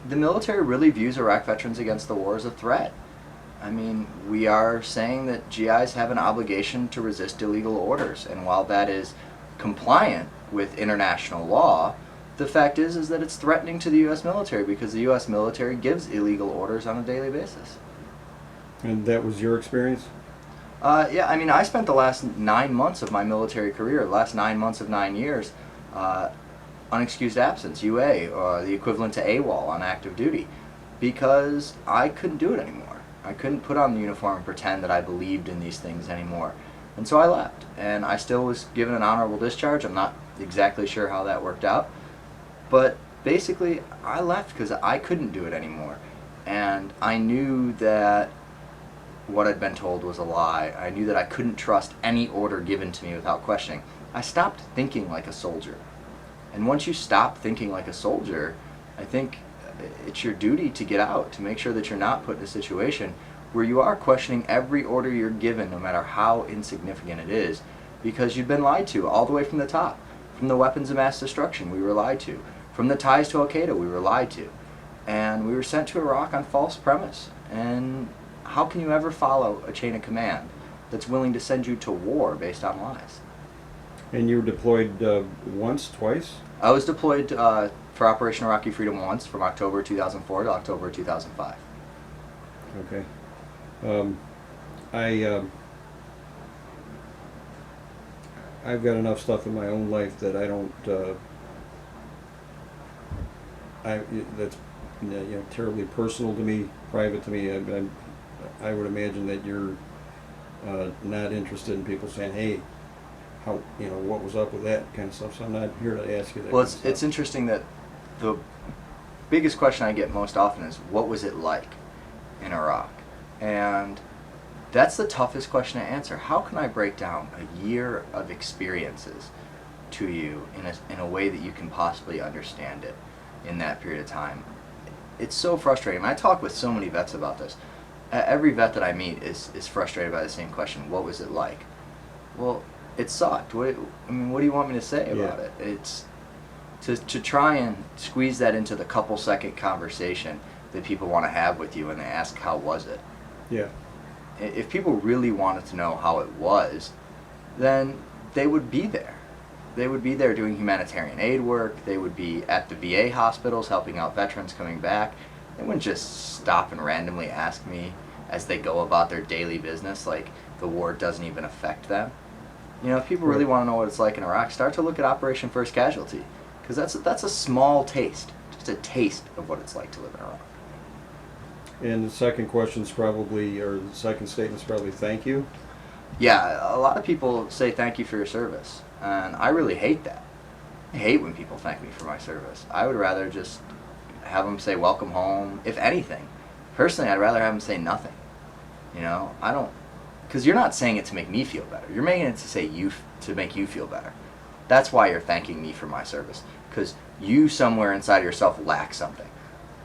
the military really views Iraq Veterans Against the War as a threat. I mean, we are saying that GIs have an obligation to resist illegal orders, and while that is compliant with international law, the fact is that it's threatening to the U.S. military because the U.S. military gives illegal orders on a daily basis. And that was your experience? Yeah, I mean, I spent the last 9 months of my military career, the last 9 months of 9 years, unexcused absence, UA, or the equivalent to AWOL on active duty, because I couldn't do it anymore. I couldn't put on the uniform and pretend that I believed in these things anymore. And so I left, and I still was given an honorable discharge. I'm not exactly sure how that worked out, but basically I left because I couldn't do it anymore. And I knew that what I'd been told was a lie. I knew that I couldn't trust any order given to me without questioning. I stopped thinking like a soldier. And once you stop thinking like a soldier, I think it's your duty to get out, to make sure that you're not put in a situation where you are questioning every order you're given, no matter how insignificant it is, because you've been lied to all the way from the top. From the weapons of mass destruction, we were lied to. From the ties to Al-Qaeda, we were lied to. And we were sent to Iraq on false premise. And how can you ever follow a chain of command that's willing to send you to war based on lies? And you were deployed once, twice? I was deployed for Operation Iraqi Freedom once, from October 2004 to October 2005. Okay. I've got enough stuff in my own life that I don't. That's terribly personal to me, private to me. I would imagine that you're not interested in people saying, "Hey, how what was up with that kind of stuff." So I'm not here to ask you that. Well, kind of it's stuff. interesting that the biggest question I get most often is, what was it like in Iraq? And that's the toughest question to answer. How can I break down a year of experiences to you in a way that you can possibly understand it in that period of time? It's so frustrating. I talk with so many vets about this. Every vet that I meet is frustrated by the same question. What was it like? Well, it sucked. What do you want me to say about it? It's to try and squeeze that into the couple second conversation that people want to have with you when they ask, how was it? Yeah. If people really wanted to know how it was, then they would be there. They would be there doing humanitarian aid work. They would be at the VA hospitals helping out veterans coming back. They wouldn't just stop and randomly ask me as they go about their daily business like the war doesn't even affect them. If people really want to know what it's like in Iraq, start to look at Operation First Casualty, because that's a small taste, just a taste of what it's like to live in Iraq. And the second question's probably, or the second statement's probably, thank you. Yeah, a lot of people say thank you for your service, and I really hate that. I hate when people thank me for my service. I would rather just have them say welcome home, if anything. Personally, I'd rather have them say nothing. I don't, because you're not saying it to make me feel better. You're making it to make you feel better. That's why you're thanking me for my service, because you somewhere inside of yourself lack something.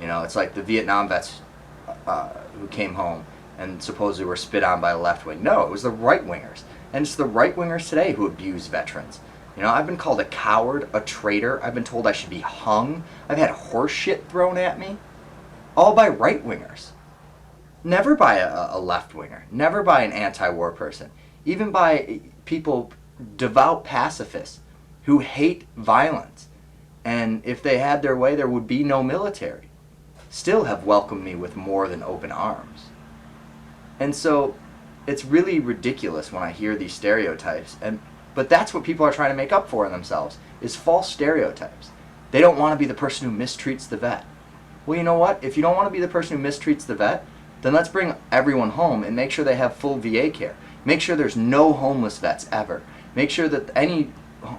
It's like the Vietnam vets who came home and supposedly were spit on by the left wing. No, it was the right wingers. And it's the right wingers today who abuse veterans. I've been called a coward, a traitor. I've been told I should be hung. I've had horse shit thrown at me. All by right wingers. Never by a left winger. Never by an anti-war person. Even by people, devout pacifists, who hate violence. And if they had their way, there would be no military. Still have welcomed me with more than open arms. And so it's really ridiculous when I hear these stereotypes, but that's what people are trying to make up for in themselves, is false stereotypes. They don't want to be the person who mistreats the vet. Well, you know what? If you don't want to be the person who mistreats the vet, then let's bring everyone home and make sure they have full VA care. Make sure there's no homeless vets ever. Make sure that any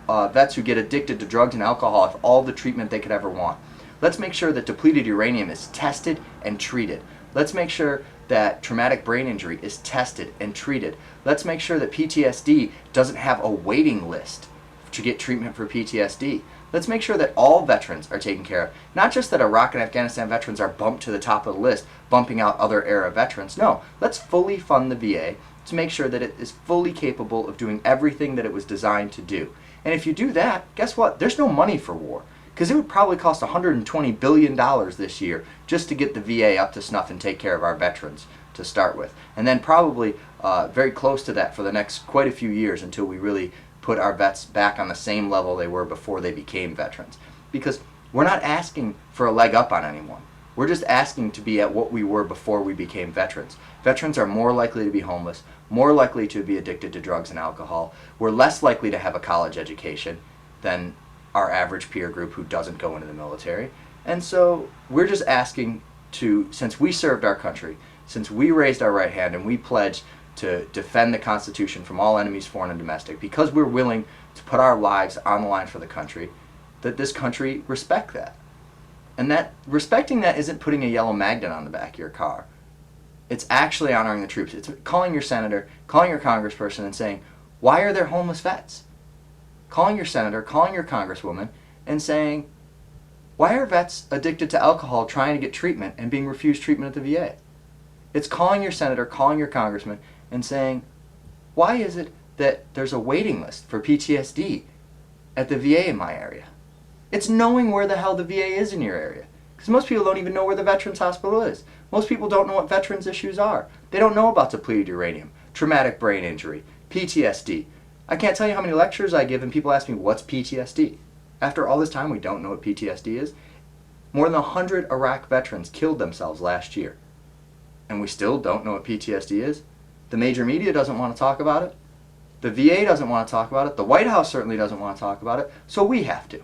vets who get addicted to drugs and alcohol have all the treatment they could ever want. Let's make sure that depleted uranium is tested and treated. Let's make sure that traumatic brain injury is tested and treated. Let's make sure that PTSD doesn't have a waiting list to get treatment for PTSD. Let's make sure that all veterans are taken care of. Not just that Iraq and Afghanistan veterans are bumped to the top of the list, bumping out other era veterans. No, let's fully fund the VA to make sure that it is fully capable of doing everything that it was designed to do. And if you do that, guess what? There's no money for war. Because it would probably cost $120 billion this year just to get the VA up to snuff and take care of our veterans to start with. And then probably very close to that for the next quite a few years until we really put our vets back on the same level they were before they became veterans. Because we're not asking for a leg up on anyone. We're just asking to be at what we were before we became veterans. Veterans are more likely to be homeless, more likely to be addicted to drugs and alcohol. We're less likely to have a college education than our average peer group who doesn't go into the military. And so we're just asking to, since we served our country, since we raised our right hand and we pledged to defend the Constitution from all enemies, foreign and domestic, because we're willing to put our lives on the line for the country, that this country respect that. And that respecting that isn't putting a yellow magnet on the back of your car. It's actually honoring the troops. It's calling your senator, calling your congressperson and saying, why are there homeless vets? Calling your senator, calling your congresswoman and saying, why are vets addicted to alcohol trying to get treatment and being refused treatment at the VA? It's calling your senator, calling your congressman and saying, why is it that there's a waiting list for PTSD at the VA in my area? It's knowing where the hell the VA is in your area. Because most people don't even know where the Veterans Hospital is. Most people don't know what veterans issues are. They don't know about depleted uranium, traumatic brain injury, PTSD. I can't tell you how many lectures I give and people ask me, what's PTSD? After all this time, we don't know what PTSD is. More than 100 Iraq veterans killed themselves last year. And we still don't know what PTSD is. The major media doesn't want to talk about it. The VA doesn't want to talk about it. The White House certainly doesn't want to talk about it. So we have to.